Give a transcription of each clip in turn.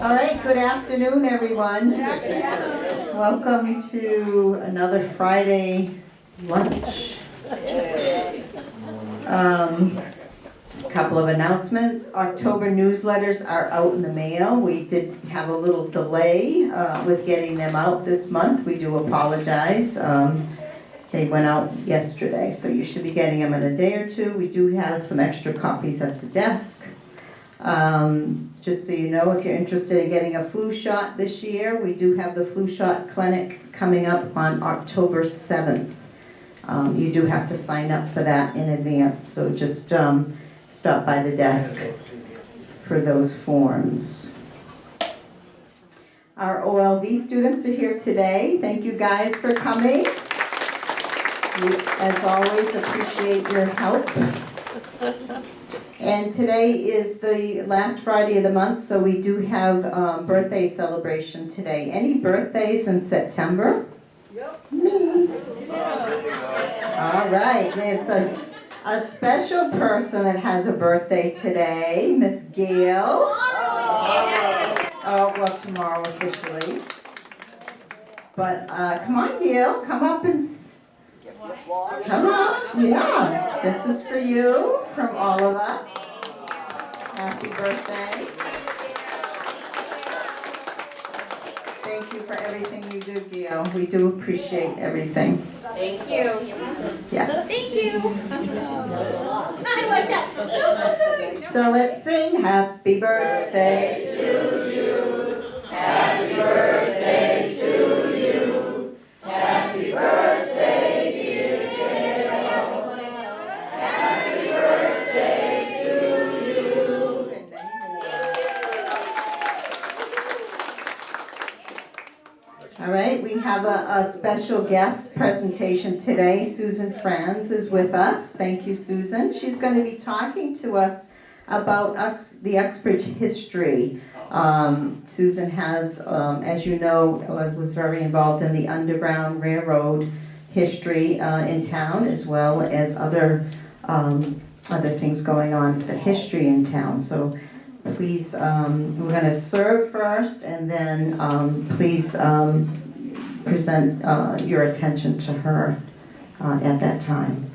All right, good afternoon, everyone. Welcome to another Friday lunch. Couple of announcements. October newsletters are out in the mail. We did have a little delay with getting them out this month. We do apologize. They went out yesterday, so you should be getting them in a day or two. We do have some extra copies at the desk. Just so you know, if you're interested in getting a flu shot this year, we do have the flu shot clinic coming up on October 7th. You do have to sign up for that in advance, so just stop by the desk for those forms. Our OLV students are here today. Thank you guys for coming. We, as always, appreciate your help. And today is the last Friday of the month, so we do have birthday celebration today. Any birthdays in September? Yep. Me. All right, there's a special person that has a birthday today, Miss Gail. Oh, well, tomorrow officially. But come on, Gail, come up and come on. Yeah, this is for you from all of us. Happy birthday. Thank you for everything you do, Gail. We do appreciate everything. Thank you. Yes. Thank you. I like that. So let's sing Happy Birthday to you. Happy birthday to you. Happy birthday, dear Gail. Happy birthday to you. And many more. All right, we have a special guest presentation today. Susan Franz is with us. Thank you, Susan. She's going to be talking to us about the Uxbridge history. Susan has, as you know, was very involved in the Underground Railroad history in town, as well as other things going on for history in town. So please, we're going to serve first, and then please present your attention to her at that time.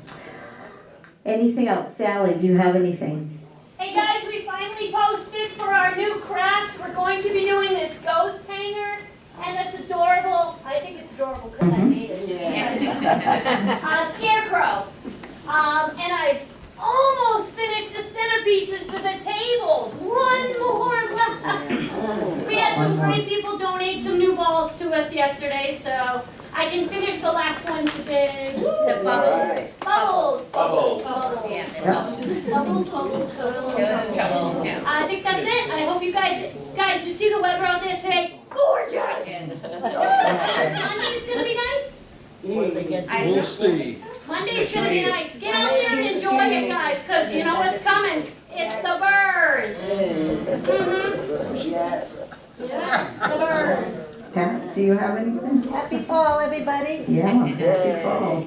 Anything else? Sally, do you have anything? Hey guys, we finally posted for our new craft. We're going to be doing this ghost hanger and this adorable, I think it's adorable because I made it. Yeah. Scarecrow. And I almost finished the centerpieces for the tables. One more left. We had some great people donate some new balls to us yesterday, so I can finish the last one today. The bubbles. Bubbles. Bubbles. Yeah, the bubbles. Bubbles. Trouble. Yeah. I think that's it. I hope you guys, you see the weather out there today? Gorgeous. Monday's gonna be nice. We'll see. Monday's gonna be nice. Get out there and enjoy it, guys, because you know what's coming. It's the birds. Yeah, the birds. Pat, do you have anything? Happy fall, everybody. Yeah, happy fall.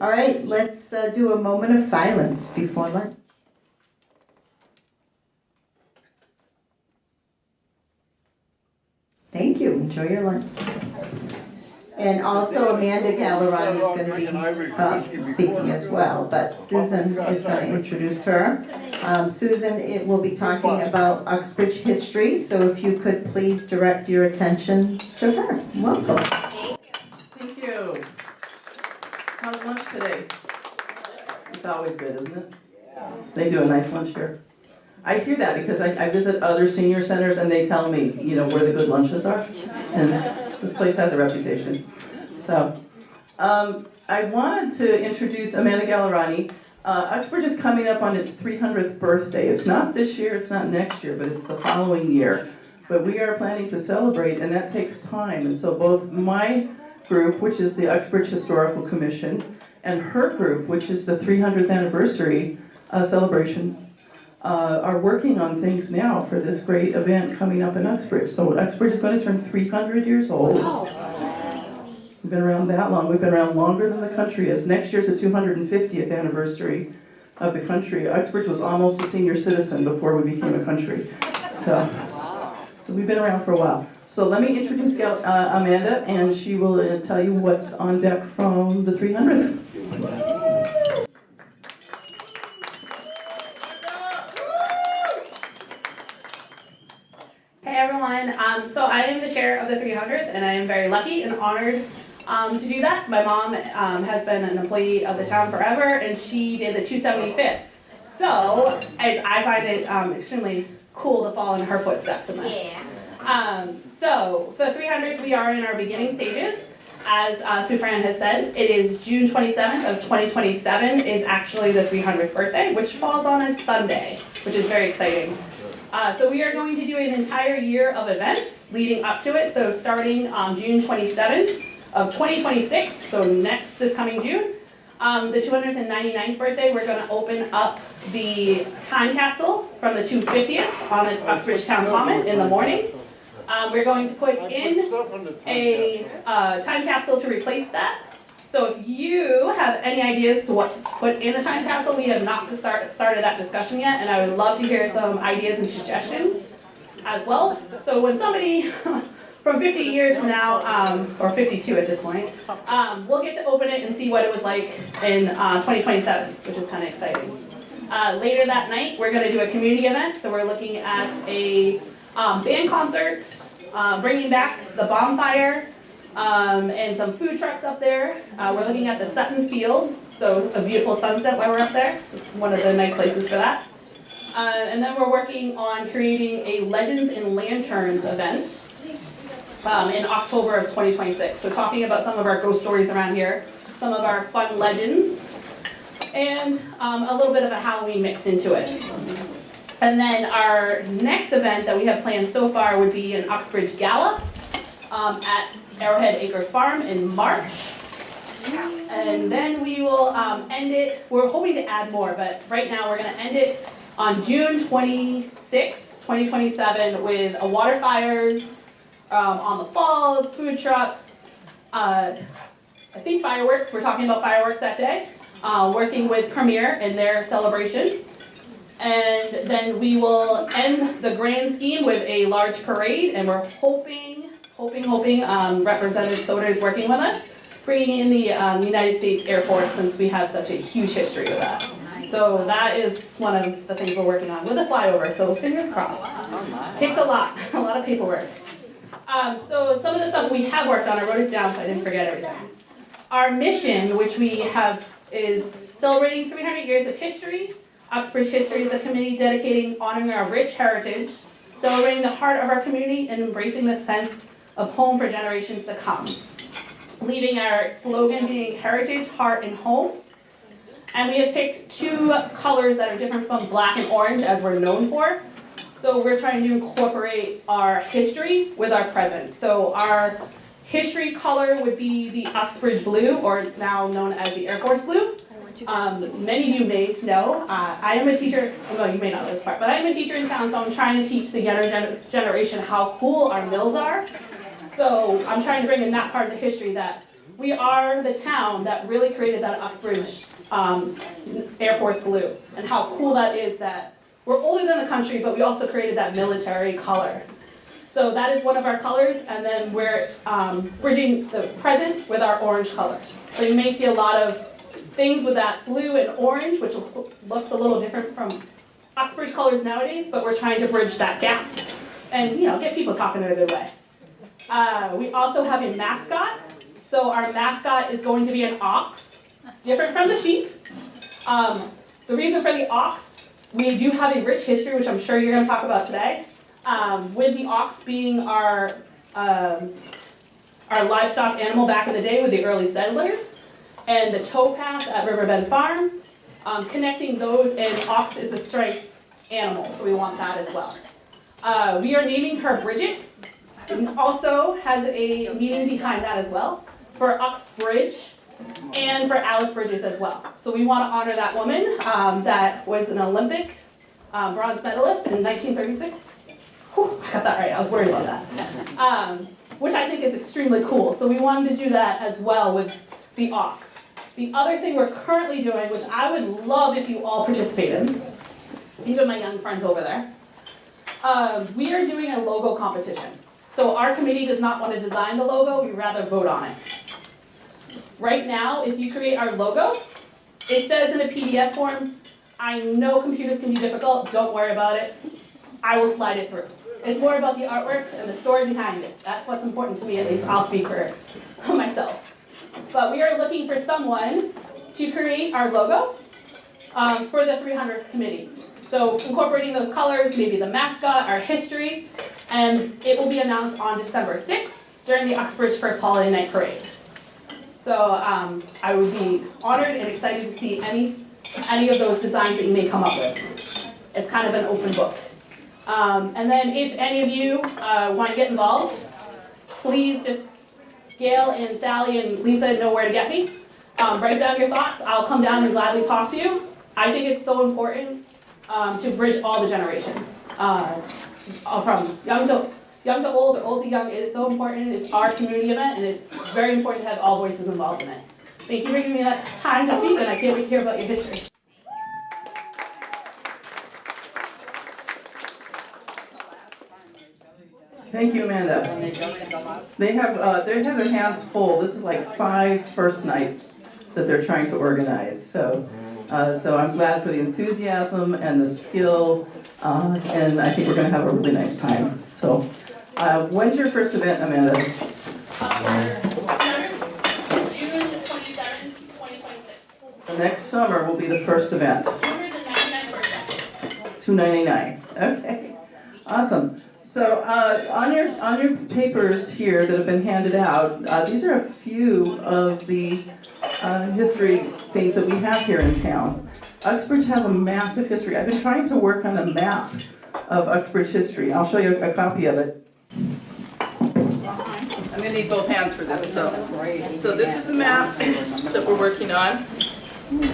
All right, let's do a moment of silence before lunch. Thank you. Enjoy your lunch. And also Amanda Gallerani is going to be speaking as well, but Susan is going to introduce her. Susan will be talking about Uxbridge history, so if you could please direct your attention to her. Welcome. Thank you. How's lunch today? It's always good, isn't it? They do a nice lunch here. I hear that because I visit other senior centers and they tell me, you know, where the good lunches are. And this place has a reputation. So, I wanted to introduce Amanda Gallerani. Uxbridge is coming up on its 300th birthday. It's not this year, it's not next year, but it's the following year. But we are planning to celebrate, and that takes time. And so both my group, which is the Uxbridge Historical Commission, and her group, which is the 300th anniversary celebration, are working on things now for this great event coming up in Uxbridge. So Uxbridge is going to turn 300 years old. We've been around that long. We've been around longer than the country is. Next year's the 250th anniversary of the country. Uxbridge was almost a senior citizen before we became a country. So So we've been around for a while. So let me introduce Amanda, and she will tell you what's on deck from the 300th. Hey everyone, so I am the chair of the 300th, and I am very lucky and honored to do that. My mom has been an employee of the town forever, and she did the 275th. So I find it extremely cool to follow in her footsteps in this. Yeah. So for the 300th, we are in our beginning stages. As Sue Fran has said, it is June 27th of 2027 is actually the 300th birthday, which falls on a Sunday, which is very exciting. So we are going to do an entire year of events leading up to it. So starting June 27th of 2026, so this coming June, the 299th birthday, we're going to open up the time capsule from the 250th on the Uxbridge Town Common in the morning. We're going to put in a time capsule to replace that. So if you have any ideas to what to put in the time capsule, we have not started that discussion yet, and I would love to hear some ideas and suggestions as well. So when somebody from 50 years from now, or 52 at this point, we'll get to open it and see what it was like in 2027, which is kind of exciting. Later that night, we're going to do a community event, so we're looking at a band concert, bringing back the bonfire, and some food trucks up there. We're looking at the Sutton Field, so a beautiful sunset while we're up there. It's one of the nice places for that. And then we're working on creating a Legends and Lanterns event in October of 2026. So talking about some of our ghost stories around here, some of our fun legends, and a little bit of a Halloween mix into it. And then our next event that we have planned so far would be an Uxbridge Gala at Arrowhead Acre Farm in March. And then we will end it, we're hoping to add more, but right now we're going to end it on June 26, 2027 with a water fires on the falls, food trucks, I think fireworks, we're talking about fireworks that day, working with Premier in their celebration. And then we will end the grand scheme with a large parade, and we're hoping Representative Soder is working with us, bringing in the United States Air Force, since we have such a huge history with that. So that is one of the things we're working on with a flyover, so fingers crossed. Takes a lot of paperwork. So some of the stuff we have worked on, I wrote it down so I didn't forget everything. Our mission, which we have, is celebrating 300 years of history. Uxbridge History is a committee dedicating honoring our rich heritage, celebrating the heart of our community, and embracing the sense of home for generations to come. Leaving our slogan being heritage, heart, and home. And we have picked two colors that are different from black and orange, as we're known for. So we're trying to incorporate our history with our present. So our history color would be the Uxbridge blue, or now known as the Air Force blue. Many of you may know, I am a teacher, well, you may not know this part, but I am a teacher in town, so I'm trying to teach the younger generation how cool our mills are. So I'm trying to bring in that part of the history, that we are the town that really created that Uxbridge Air Force blue, and how cool that is, that we're older than the country, but we also created that military color. So that is one of our colors, and then we're bridging the present with our orange color. So you may see a lot of things with that blue and orange, which looks a little different from Uxbridge colors nowadays, but we're trying to bridge that gap and, you know, get people talking a good way. We also have a mascot. So our mascot is going to be an ox, different from the sheep. The reason for the ox, we do have a rich history, which I'm sure you're going to talk about today, with the ox being our livestock animal back in the day with the early settlers. And the towpath at Riverbend Farm, connecting those, and ox is a strength animal, so we want that as well. We are naming her Bridget, and also has a meaning behind that as well, for Uxbridge and for Alice Bridges as well. So we want to honor that woman that was an Olympic bronze medalist in 1936. Whew, I got that right, I was worried about that. Which I think is extremely cool. So we wanted to do that as well with the ox. The other thing we're currently doing, which I would love if you all participate in, even my young friends over there, We are doing a logo competition. So our committee does not want to design the logo, we rather vote on it. Right now, if you create our logo, it says in a PDF form, I know computers can be difficult, don't worry about it. I will slide it through. It's more about the artwork and the story behind it. That's what's important to me, at least I'll speak for myself. But we are looking for someone to create our logo for the 300th committee. So incorporating those colors, maybe the mascot, our history, and it will be announced on December 6th during the Uxbridge First Holiday Night Parade. So I would be honored and excited to see any of those designs that you may come up with. It's kind of an open book. And then if any of you want to get involved, please just, Gail and Sally and Lisa know where to get me. Write down your thoughts. I'll come down and gladly talk to you. I think it's so important to bridge all the generations, from young to old, or old to young. It is so important. It's our community event, and it's very important to have all voices involved in it. Thank you for giving me that time to speak, and I can't wait to hear about your history. Thank you, Amanda. They have their hands full. This is like 5 first nights that they're trying to organize. So I'm glad for the enthusiasm and the skill, and I think we're going to have a really nice time. So when's your first event, Amanda? June 27th, 2026. The next summer will be the first event. 299 birthday. $2.99. Okay, awesome. So on your papers here that have been handed out, these are a few of the history things that we have here in town. Uxbridge has a massive history. I've been trying to work on a map of Uxbridge history. I'll show you a copy of it. I'm going to need both hands for this. So this is the map that we're working on.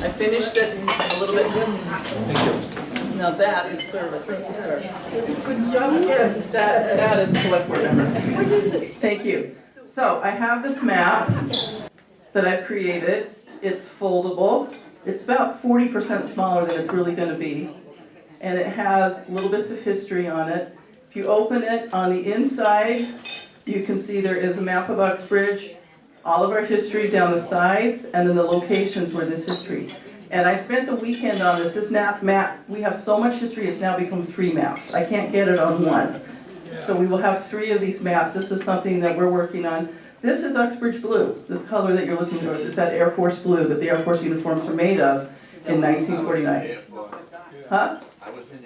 I finished it a little bit. Now that is service. Thank you, sir. Good job, Ken. That is a select board member. Thank you. So I have this map that I've created. It's foldable. It's about 40% smaller than it's really going to be. And it has little bits of history on it. If you open it, on the inside, you can see there is a map of Uxbridge, all of our history down the sides, and then the locations where this history. And I spent the weekend on this. This map, we have so much history, it's now become 3 maps. I can't get it on one. So we will have 3 of these maps. This is something that we're working on. This is Uxbridge blue. This color that you're looking for is that Air Force blue that the Air Force uniforms were made of in 1949. Huh?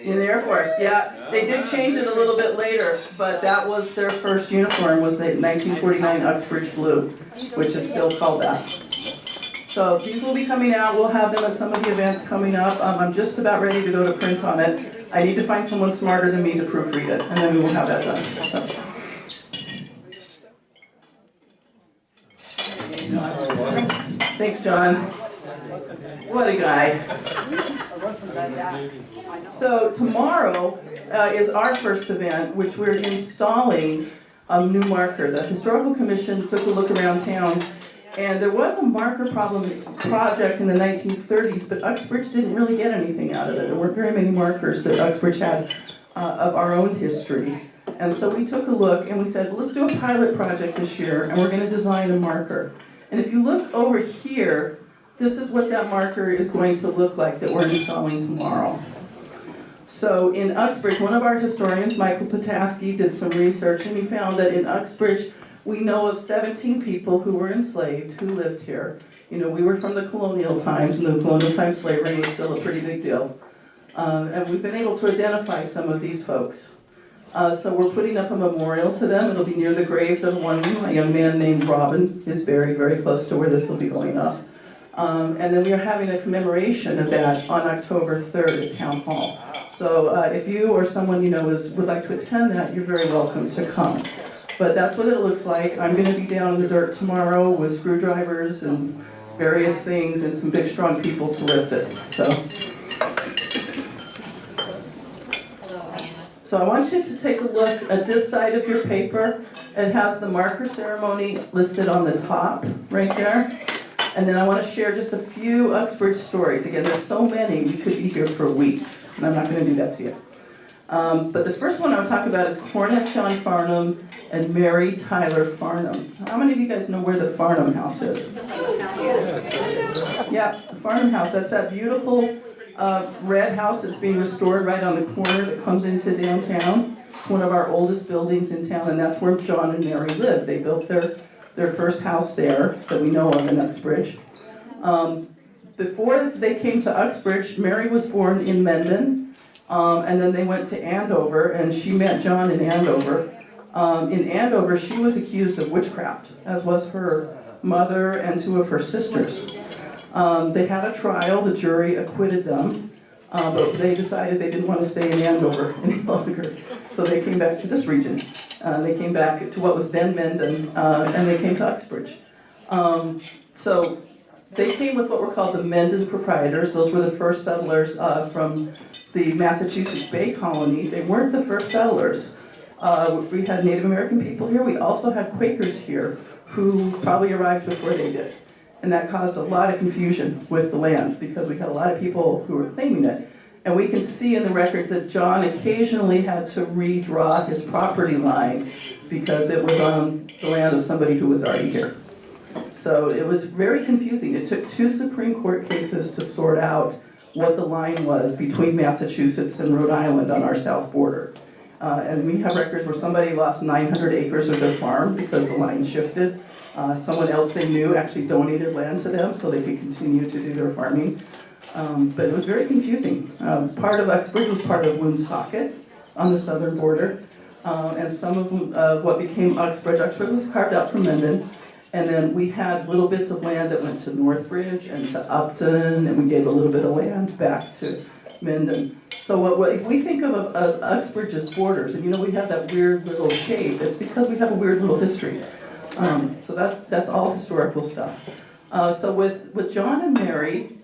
In the Air Force, yeah. They did change it a little bit later, but that was their first uniform, was the 1949 Uxbridge blue, which is still called that. So these will be coming out. We'll have them at some of the events coming up. I'm just about ready to go to print on it. I need to find someone smarter than me to proofread it, and then we will have that done. So. Thanks, John. What a guy. So tomorrow is our first event, which we're installing a new marker. The Historical Commission took a look around town, and there was a marker project in the 1930s, but Uxbridge didn't really get anything out of it. There weren't very many markers that Uxbridge had of our own history. And so we took a look and we said, well, let's do a pilot project this year, and we're going to design a marker. And if you look over here, this is what that marker is going to look like that we're installing tomorrow. So in Uxbridge, one of our historians, Michael Pataski, did some research, and he found that in Uxbridge, we know of 17 people who were enslaved, who lived here. You know, we were from the colonial times, and the colonial times slavery was still a pretty big deal. And we've been able to identify some of these folks. So we're putting up a memorial to them. It'll be near the graves of one, a young man named Robin is buried very close to where this will be going up. And then we are having a commemoration of that on October 3rd at Town Hall. So if you or someone you know would like to attend that, you're very welcome to come. But that's what it looks like. I'm going to be down in the dirt tomorrow with screwdrivers and various things and some big strong people to lift it. So I want you to take a look at this side of your paper. It has the marker ceremony listed on the top right there. And then I want to share just a few Uxbridge stories. Again, there's so many, we could be here for weeks, and I'm not going to do that to you. But the first one I'll talk about is Cornet John Farnham and Mary Tyler Farnham. How many of you guys know where the Farnham house is? Yeah, the Farnham house. That's that beautiful red house that's being restored right on the corner that comes into downtown. It's one of our oldest buildings in town, and that's where John and Mary lived. They built their first house there that we know of in Uxbridge. Before they came to Uxbridge, Mary was born in Mendon, and then they went to Andover, and she met John in Andover. In Andover, she was accused of witchcraft, as was her mother and two of her sisters. They had a trial, the jury acquitted them, but they decided they didn't want to stay in Andover any longer. So they came back to this region. They came back to what was then Mendon, and they came to Uxbridge. So they came with what were called the Mendon proprietors. Those were the first settlers from the Massachusetts Bay Colony. They weren't the first settlers. We had Native American people here. We also had Quakers here who probably arrived before they did. And that caused a lot of confusion with the lands because we had a lot of people who were claiming it. And we can see in the records that John occasionally had to redraw his property line because it was on the land of somebody who was already here. So it was very confusing. It took 2 Supreme Court cases to sort out what the line was between Massachusetts and Rhode Island on our south border. And we have records where somebody lost 900 acres of their farm because the line shifted. Someone else they knew actually donated land to them so they could continue to do their farming. But it was very confusing. Part of Uxbridge was part of Woonsocket on the southern border. And some of what became Uxbridge was carved out from Mendon. And then we had little bits of land that went to Northbridge and to Upton, and we gave a little bit of land back to Mendon. So what if we think of as Uxbridge's borders, and we have that weird little shape, it's because we have a weird little history. So that's all historical stuff. So with John and Mary,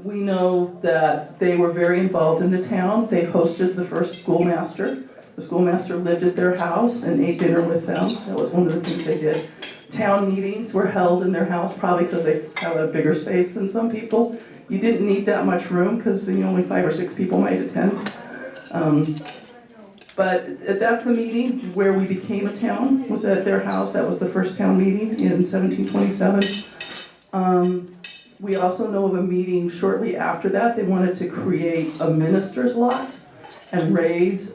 we know that they were very involved in the town. They hosted the first schoolmaster. The schoolmaster lived at their house and ate dinner with them. That was one of the things they did. Town meetings were held in their house, probably because they had a bigger space than some people. You didn't need that much room because only 5 or 6 people might attend. But that's the meeting where we became a town, was at their house. That was the first town meeting in 1727. We also know of a meeting shortly after that. They wanted to create a minister's lot and raise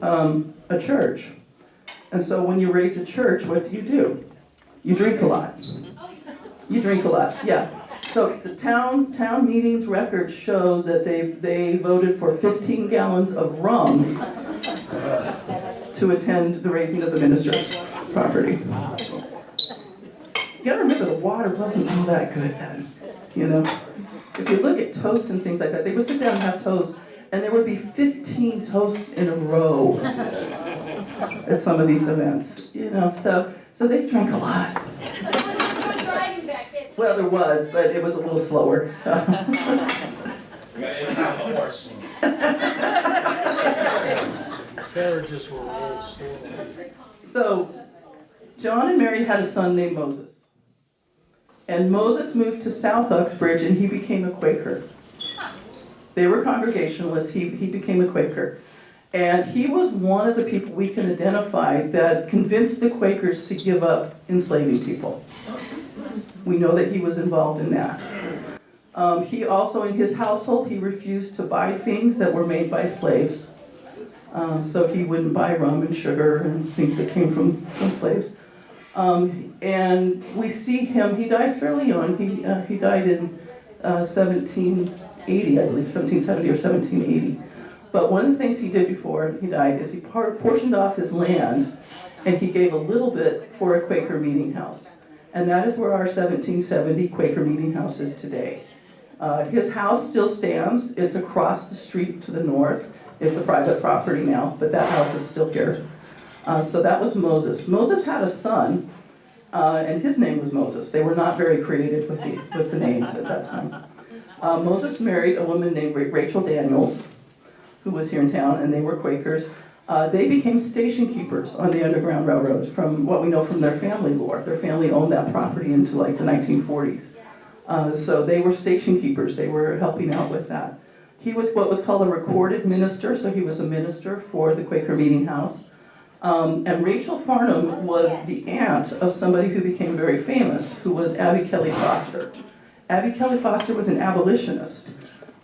a church. And so when you raise a church, what do? You drink a lot. You drink a lot, yeah. So the town meetings records show that they voted for 15 gallons of rum to attend the raising of the minister's property. You gotta remember the water wasn't all that good then, If you look at toasts and things like that, they would sit down and have toasts, and there would be 15 toasts in a row at some of these events, so they drank a lot. Well, there was, but it was a little slower. Carriages were all slow. So, John and Mary had a son named Moses. And Moses moved to South Uxbridge and he became a Quaker. They were Congregationalists, he became a Quaker. And he was one of the people we can identify that convinced the Quakers to give up enslaving people. We know that he was involved in that. He also, in his household, he refused to buy things that were made by slaves. So he wouldn't buy rum and sugar and things that came from slaves. And we see him, he dies fairly young. He died in 1780, I believe, 1770 or 1780. But one of the things he did before he died is he portioned off his land and he gave a little bit for a Quaker meeting house. And that is where our 1770 Quaker meeting house is today. His house still stands. It's across the street to the north. It's a private property now, but that house is still here. So that was Moses. Moses had a son, and his name was Moses. They were not very creative with the names at that time. Moses married a woman named Rachel Daniels, who was here in town, and they were Quakers. They became station keepers on the Underground Railroad, from what we know from their family lore. Their family owned that property into like the 1940s. So they were station keepers. They were helping out with that. He was what was called a recorded minister, so he was a minister for the Quaker Meeting House. And Rachel Farnham was the aunt of somebody who became very famous, who was Abby Kelly Foster. Abby Kelly Foster was an abolitionist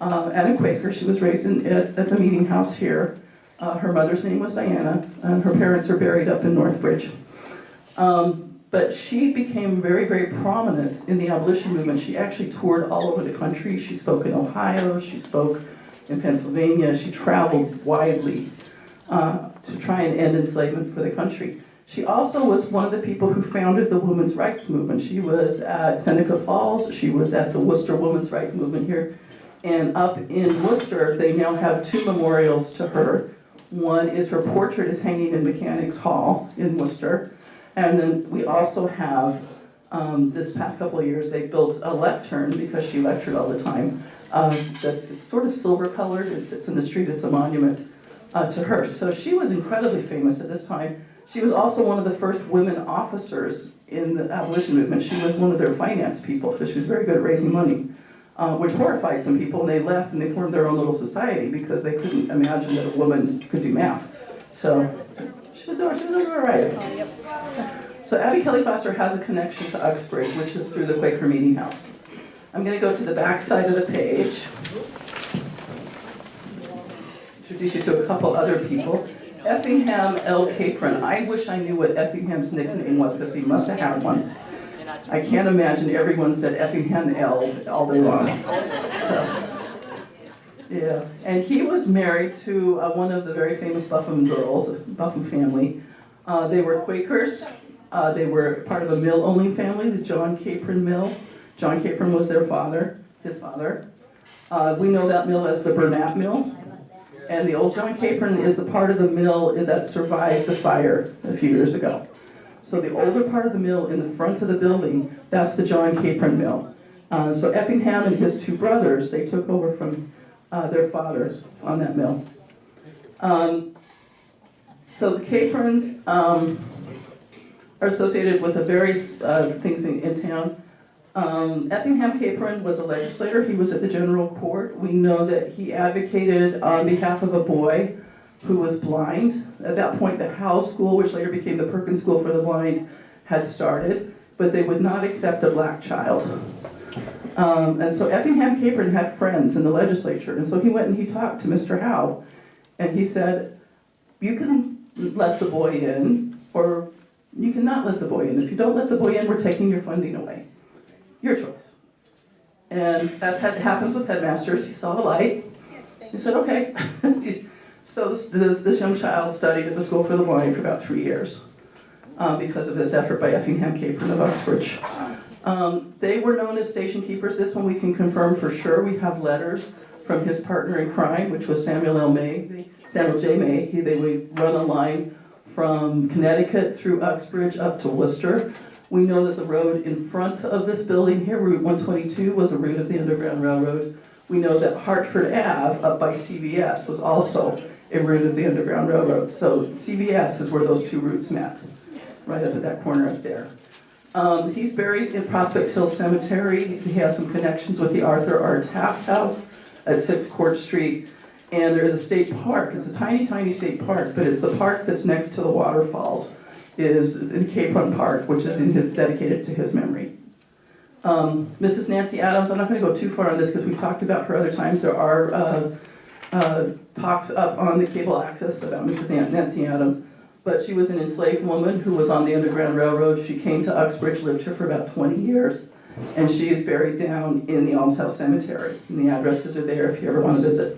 and a Quaker. She was raised at the Meeting House here. Her mother's name was Diana, and her parents are buried up in Northbridge. But she became very, very prominent in the abolition movement. She actually toured all over the country. She spoke in Ohio, she spoke in Pennsylvania, she traveled widely to try and end enslavement for the country. She also was one of the people who founded the women's rights movement. She was at Seneca Falls, she was at the Worcester Women's Rights Movement here, and up in Worcester, they now have 2 memorials to her. One is her portrait is hanging in Mechanics Hall in Worcester. And then we also have, this past couple of years, they built a lectern because she lectured all the time. It's sort of silver colored, it sits in the street, it's a monument to her. So she was incredibly famous at this time. She was also one of the first women officers in the abolition movement. She was one of their finance people because she was very good at raising money, which horrified some people, and they left and they formed their own little society because they couldn't imagine that a woman could do math. So she was doing all right. So Abby Kelly Foster has a connection to Uxbridge, which is through the Quaker Meeting House. I'm going to go to the back side of the page. Introduce you to a couple other people. Effingham L. Capron. I wish I knew what Effingham's nickname was because he must have had one. I can't imagine everyone said Effingham L. all day long. So, yeah, and he was married to one of the very famous Buffum girls, Buffum family. They were Quakers. They were part of a mill-owning family, the John Capron Mill. John Capron was their father, his father. We know that mill as the Burnett Mill. And the old John Capron is the part of the mill that survived the fire a few years ago. So the older part of the mill in the front of the building, that's the John Capron Mill. So Effingham and his 2 brothers, they took over from their fathers on that mill. So the Caprons are associated with the various things in town. Effingham Capron was a legislator. He was at the General Court. We know that he advocated on behalf of a boy who was blind. At that point, the Howe School, which later became the Perkins School for the Blind, had started, but they would not accept a black child. And so Effingham Capron had friends in the legislature, and so he went and he talked to Mr. Howe, and he said, you can let the boy in, or you cannot let the boy in. If you don't let the boy in, we're taking your funding away. Your choice. And as happens with headmasters, he saw the light. He said, okay. So this young child studied at the School for the Blind for about 3 years because of this effort by Effingham Capron of Uxbridge. They were known as station keepers. This one we can confirm for sure. We have letters from his partner in crime, which was Samuel J. May. They would run a line from Connecticut through Uxbridge up to Worcester. We know that the road in front of this building here, Route 122, was a route of the Underground Railroad. We know that Hartford Ave, up by CVS, was also a route of the Underground Railroad. So CVS is where those 2 routes met, right up at that corner up there. He's buried in Prospect Hill Cemetery. He has some connections with the Arthur R. Taft House at 6 Court Street. And there is a state park. It's a tiny, tiny state park, but it's the park that's next to the waterfalls. Is the Capron Park, which is dedicated to his memory. Mrs. Nancy Adams, I'm not going to go too far on this because we've talked about her other times. There are talks up on the cable access about Mrs. Nancy Adams, but she was an enslaved woman who was on the Underground Railroad. She came to Uxbridge, lived here for about 20 years, and she is buried down in the Almshouse Cemetery. And the addresses are there if you ever want to visit.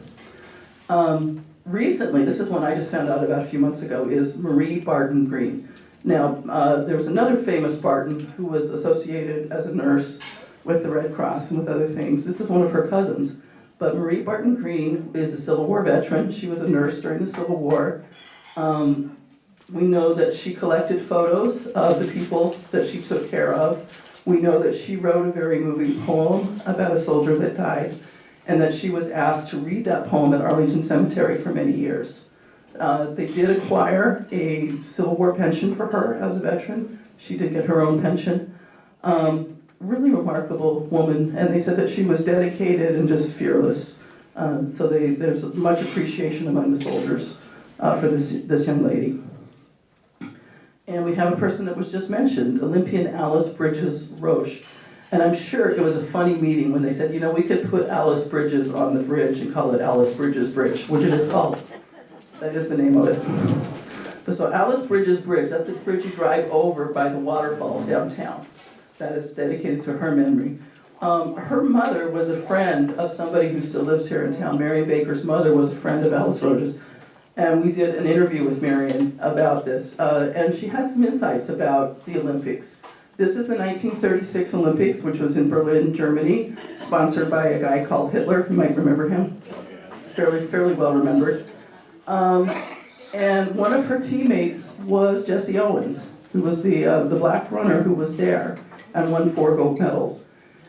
Recently, this is one I just found out about a few months ago, is Marie Barton Green. Now, there was another famous Barton who was associated as a nurse with the Red Cross and with other things. This is one of her cousins. But Marie Barton Green is a Civil War veteran. She was a nurse during the Civil War. We know that she collected photos of the people that she took care of. We know that she wrote a very moving poem about a soldier that died, and that she was asked to read that poem at Arlington Cemetery for many years. They did acquire a Civil War pension for her as a veteran. She did get her own pension. Really remarkable woman, and they said that she was dedicated and just fearless So there's much appreciation among the soldiers for this young lady. And we have a person that was just mentioned, Olympian Alice Bridges Roche. And I'm sure it was a funny meeting when they said, you know, we could put Alice Bridges on the bridge and call it Alice Bridges Bridge, which it is called. That is the name of it. So Alice Bridges Bridge, that's a bridge you drive over by the waterfalls downtown. That is dedicated to her memory. Her mother was a friend of somebody who still lives here in town. Marion Baker's mother was a friend of Alice Roche's. And we did an interview with Marion about this. And she had some insights about the Olympics. This is the 1936 Olympics, which was in Berlin, Germany, sponsored by a guy called Hitler. You might remember him. Fairly well remembered. And one of her teammates was Jesse Owens, who was the black runner who was there and won 4 gold medals.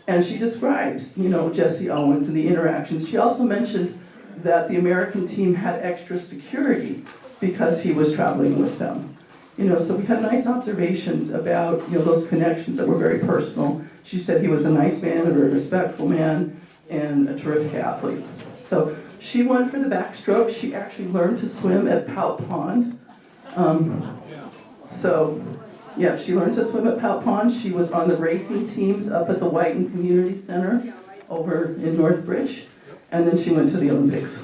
And she describes, you know, Jesse Owens and the interactions. She also mentioned that the American team had extra security because he was traveling with them. You know, so we had nice observations about, you know, those connections that were very personal. She said he was a nice man, a very respectful man, and a terrific athlete. So she won for the backstroke. She actually learned to swim at Pout Pond. Yeah, she learned to swim at Pout Pond. She was on the racing teams up at the Whiten Community Center over in Northbridge. And then she went to the Olympics.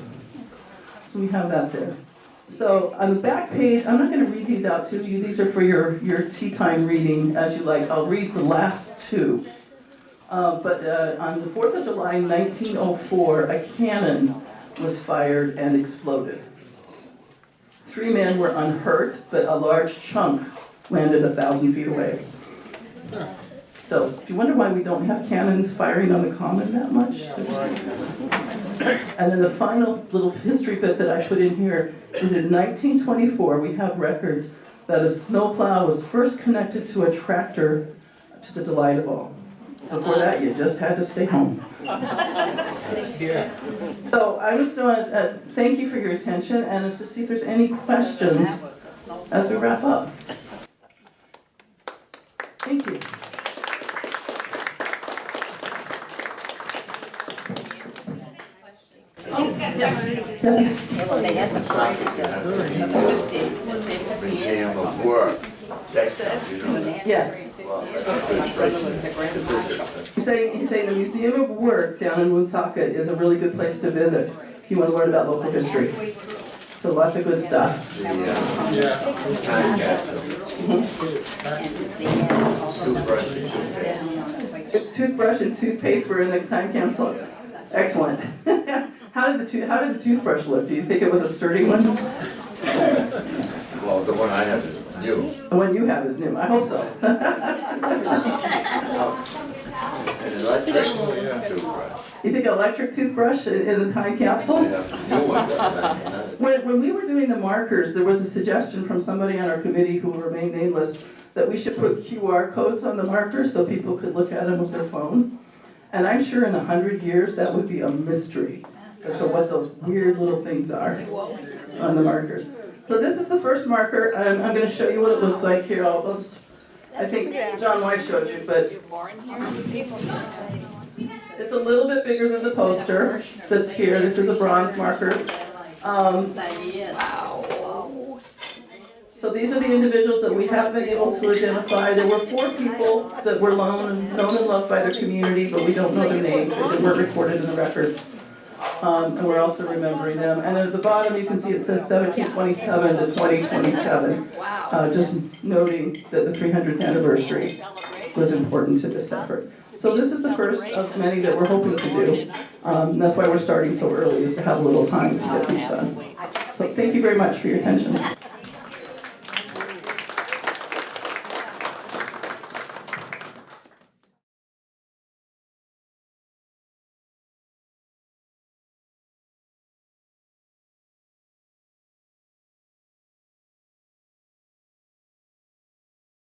So we have that there. So on the back page, I'm not going to read these out to you. These are for your tea time reading as you like. I'll read the last 2. But on the 4th of July, 1904, a cannon was fired and exploded. 3 men were unhurt, but a large chunk landed 1,000 feet away. So, do you wonder why we don't have cannons firing on the common that much? And then the final little history bit that I put in here is in 1924, we have records that a snowplow was first connected to a tractor to the delight of all. Before that, you just had to stay home. So I just want to thank you for your attention and to see if there's any questions as we wrap up. Thank you. Museum of Work. Yes. He's saying the Museum of Work down in Woonsocket is a really good place to visit if you want to learn about local history. So lots of good stuff. Time capsule. Toothbrush and toothpaste were in the time capsule. Excellent. How did the toothbrush look? Do you think it was a sturdy one? Well, the one I have is new. The one you have is new. I hope so. An electric toothbrush. You think electric toothbrush in the time capsule? They have new ones. When we were doing the markers, there was a suggestion from somebody on our committee who will remain nameless that we should put QR codes on the markers so people could look at them with their phone. And I'm sure in 100 years that would be a mystery as to what those weird little things are on the markers. So this is the first marker, and I'm going to show you what it looks like here. I think John White showed you, but it's a little bit bigger than the poster that's here. This is a bronze marker. So these are the individuals that we have been able to identify. There were 4 people that were known and loved by their community, but we don't know their names. They weren't recorded in the records. And we're also remembering them. And at the bottom, you can see it says 1727 to 2027. Just noting that the 300th anniversary was important to this effort. So this is the first of many that we're hoping to do. That's why we're starting so early, is to have a little time to get these done. So thank you very much for your attention.